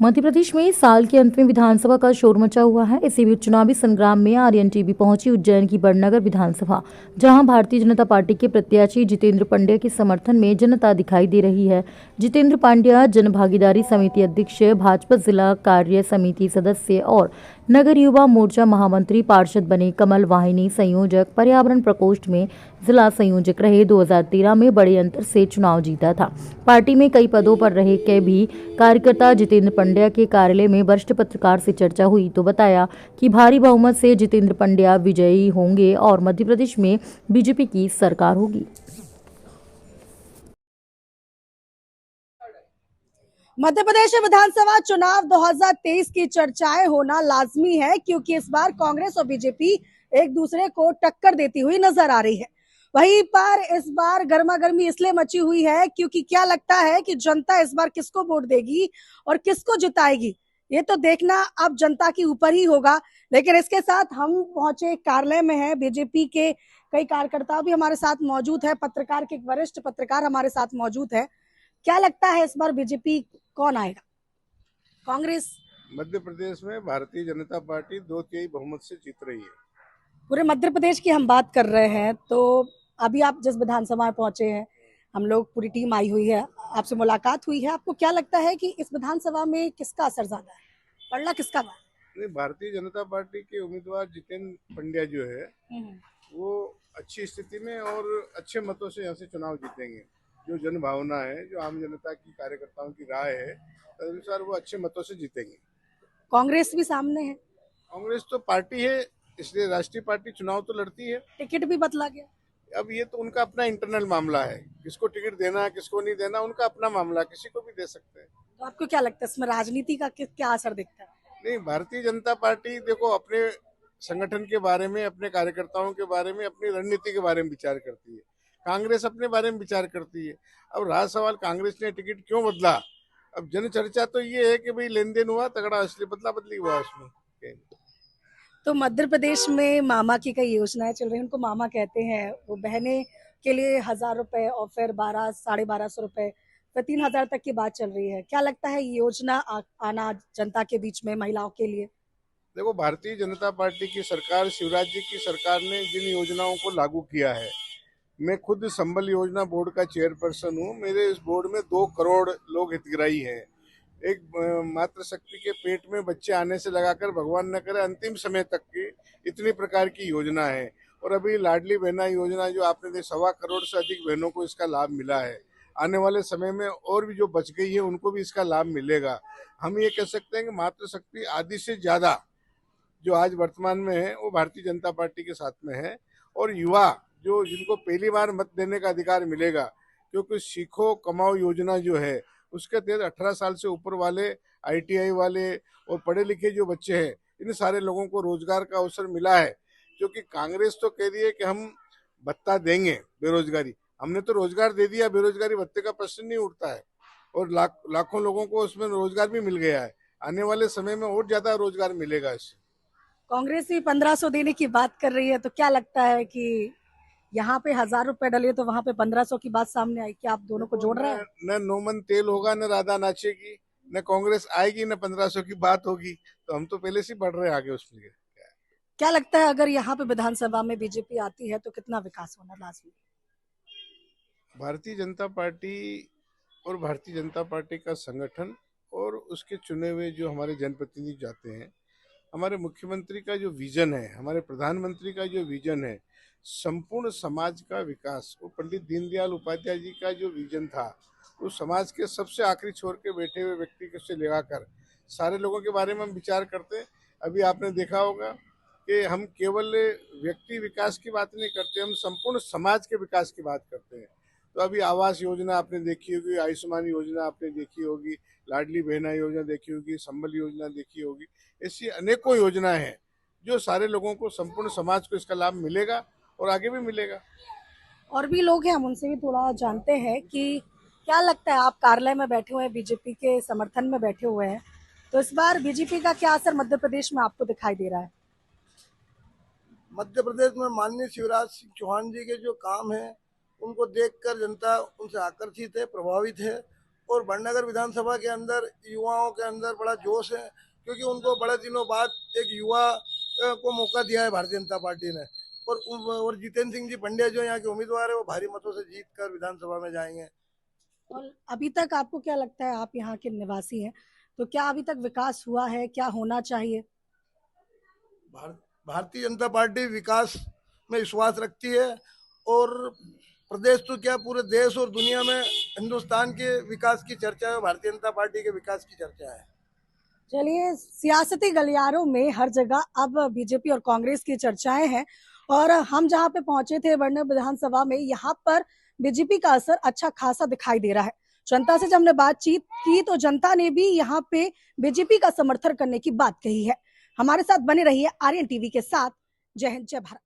मध्य प्रदेश में साल के अंत में विधानसभा का शोर मचा हुआ है। इसी बीच चुनावी संग्राम में आर्यन टीवी पहुंची उज्जैन की बड़नगर विधानसभा, जहां भारतीय जनता पार्टी के प्रत्याशी जितेंद्र पंड्या के समर्थन में जनता दिखाई दे रही है। जितेंद्र पंड्या जन भागीदारी समिति अध्यक्ष, भाजपा जिला कार्य समिति सदस्य और नगर युवा मोर्चा महामंत्री पार्षद बने। कमल वाहिनी संयोजक, पर्यावरण प्रकोष्ठ में जिला संयोजक रहे। 2013 में बड़े अंतर से चुनाव जीता था। पार्टी में कई पदों पर रहे के भी कार्यकर्ता जितेंद्र पंड्या के कार्यालय में वरिष्ठ पत्रकार से चर्चा हुई तो बताया कि भारी बहुमत से जितेंद्र पंड्या विजयी होंगे और मध्य प्रदेश में बीजेपी की सरकार होगी। मध्य प्रदेश विधानसभा चुनाव 2023 की चर्चाएं होना लाजमी है, क्योंकि इस बार कांग्रेस और बीजेपी एक दूसरे को टक्कर देती हुई नजर आ रही है। वहीं पर इस बार गर्मा गर्मी इसलिए मची हुई है क्योंकि क्या लगता है कि जनता इस बार किसको वोट देगी और किसको जिताएगी, ये तो देखना अब जनता के ऊपर ही होगा। लेकिन इसके साथ हम पहुंचे कार्यालय में हैं, बीजेपी के कई कार्यकर्ता भी हमारे साथ मौजूद है, पत्रकार के वरिष्ठ पत्रकार हमारे साथ मौजूद है। क्या लगता है इस बार बीजेपी कौन आएगा? कांग्रेस? मध्य प्रदेश में भारतीय जनता पार्टी 2/3 बहुमत से जीत रही है। पूरे मध्य प्रदेश की हम बात कर रहे हैं, तो अभी आप जिस विधानसभा में पहुंचे हैं, हम लोग पूरी टीम आई हुई है, आपसे मुलाकात हुई है। आपको क्या लगता है कि इस विधानसभा में किसका असर ज्यादा है, पड़ना किसका बा? नहीं, भारतीय जनता पार्टी के उम्मीदवार जितेंद्र पंड्या जो है वो अच्छी स्थिति में और अच्छे मतों से यहाँ से चुनाव जीतेंगे। जो जन भावना है, जो आम जनता की कार्यकर्ताओं की राय है, तदनुसार वो अच्छे मतों से जीतेंगे। कांग्रेस भी सामने है, कांग्रेस तो पार्टी है, इसलिए राष्ट्रीय पार्टी चुनाव तो लड़ती है। टिकट भी बदला गया। अब ये तो उनका अपना इंटरनल मामला है, किसको टिकट देना किसको नहीं देना उनका अपना मामला, किसी को भी दे सकते हैं। तो आपको क्या लगता है इसमें राजनीति का क्या असर दिखता है? नहीं, भारतीय जनता पार्टी देखो अपने संगठन के बारे में, अपने कार्यकर्ताओं के बारे में, अपनी रणनीति के बारे में विचार करती है। कांग्रेस अपने बारे में विचार करती है। अब रहा सवाल कांग्रेस ने टिकट क्यों बदला, अब जन चर्चा तो ये है कि भाई लेन देन हुआ तगड़ा, असली बदला बदली हुआ उसमें। तो मध्य प्रदेश में मामा की कई योजनाएं चल रही हैं, उनको मामा कहते हैं। वो बहने के लिए 1000 रुपए और फिर 1200-1250 रुपए, फिर 3000 तक की बात चल रही है। क्या लगता है ये योजना आना जनता के बीच में, महिलाओं के लिए? देखो, भारतीय जनता पार्टी की सरकार, शिवराज जी की सरकार ने जिन योजनाओं को लागू किया है, मैं खुद संबल योजना बोर्ड का चेयरपर्सन हूँ। मेरे इस बोर्ड में 2 करोड़ लोग हितग्राही हैं। एक मातृशक्ति के पेट में बच्चे आने से लगाकर भगवान न करे अंतिम समय तक की इतनी प्रकार की योजना है। और अभी लाडली बहना योजना जो आपने देखा, 1.25 करोड़ से अधिक बहनों को इसका लाभ मिला है। आने वाले समय में और भी जो बच गई है उनको भी इसका लाभ मिलेगा। हम ये कह सकते हैं कि मातृशक्ति आदि से ज्यादा जो आज वर्तमान में है वो भारतीय जनता पार्टी के साथ में है। और युवा जो जिनको पहली बार मत देने का अधिकार मिलेगा, क्योंकि सीखो कमाओ योजना जो है उसके तहत 18 साल से ऊपर वाले, ITI वाले और पढ़े लिखे जो बच्चे हैं, इन सारे लोगों को रोजगार का अवसर मिला है। क्योंकि कांग्रेस तो कह रही है कि हम भत्ता देंगे बेरोजगारी, हमने तो रोजगार दे दिया, बेरोजगारी भत्ते का प्रश्न नहीं उठता है। और लाखों लोगों को उसमें रोजगार भी मिल गया है। आने वाले समय में और ज्यादा रोजगार मिलेगा इससे। कांग्रेस भी 1500 देने की बात कर रही है, तो क्या लगता है कि यहाँ पे 1000 रुपए डले तो वहां पे 1500 की बात सामने आई? क्या आप दोनों को जोड़ रहे हैं? न नोमन तेल होगा, न राधा नाचेगी, न कांग्रेस आएगी, न 1500 की बात होगी। तो हम तो पहले से बढ़ रहे हैं आगे उसके लिए। क्या लगता है अगर यहाँ पे विधानसभा में बीजेपी आती है तो कितना विकास होना लाजमी? भारतीय जनता पार्टी और भारतीय जनता पार्टी का संगठन और उसके चुने हुए जो हमारे जनप्रतिनिधि जाते हैं, हमारे मुख्यमंत्री का जो विजन है, हमारे प्रधानमंत्री का जो विजन है, संपूर्ण समाज का विकास, वो पंडित दीनदयाल उपाध्याय जी का जो विजन था, वो समाज के सबसे आखिरी छोर के बैठे हुए व्यक्ति से लगाकर सारे लोगों के बारे में हम विचार करते हैं। अभी आपने देखा होगा कि हम केवल व्यक्ति विकास की बात नहीं करते, हम संपूर्ण समाज के विकास की बात करते हैं। तो अभी आवास योजना आपने देखी होगी, आयुष्मान योजना आपने देखी होगी, लाडली बहना योजना देखी होगी, संबल योजना देखी होगी। ऐसी अनेकों योजनाएं हैं जो सारे लोगों को, संपूर्ण समाज को इसका लाभ मिलेगा और आगे भी मिलेगा। और भी लोग हैं, हम उनसे भी थोड़ा जानते हैं कि क्या लगता है। आप कार्यालय में बैठे हुए हैं, बीजेपी के समर्थन में बैठे हुए हैं, तो इस बार बीजेपी का क्या असर मध्य प्रदेश में आपको दिखाई दे रहा है? मध्य प्रदेश में माननीय शिवराज सिंह चौहान जी के जो काम है उनको देखकर जनता उनसे आकर्षित है, प्रभावित है। और बड़नगर विधानसभा के अंदर युवाओं के अंदर बड़ा जोश है, क्योंकि उनको बड़े दिनों बाद एक युवा को मौका दिया है भारतीय जनता पार्टी ने। और जितेंद्र सिंह जी पंड्या जो यहाँ के उम्मीदवार है, वो भारी मतों से जीत कर विधानसभा में जाएंगे। और अभी तक आपको क्या लगता है, आप यहाँ के निवासी हैं, तो क्या अभी तक विकास हुआ है, क्या होना चाहिए? भारतीय जनता पार्टी विकास में विश्वास रखती है, और प्रदेश तो क्या पूरे देश और दुनिया में हिंदुस्तान के विकास की चर्चा है, भारतीय जनता पार्टी के विकास की चर्चा है। चलिए, सियासती गलियारों में हर जगह अब बीजेपी और कांग्रेस की चर्चाएं हैं, और हम जहां पे पहुंचे थे बड़नगर विधानसभा में, यहाँ पर बीजेपी का असर अच्छा खासा दिखाई दे रहा है। जनता से जब हमने बातचीत की तो जनता ने भी यहाँ पे बीजेपी का समर्थन करने की बात कही है। हमारे साथ बने रहिए आर्यन टीवी के साथ। जय हिंद, जय भारत।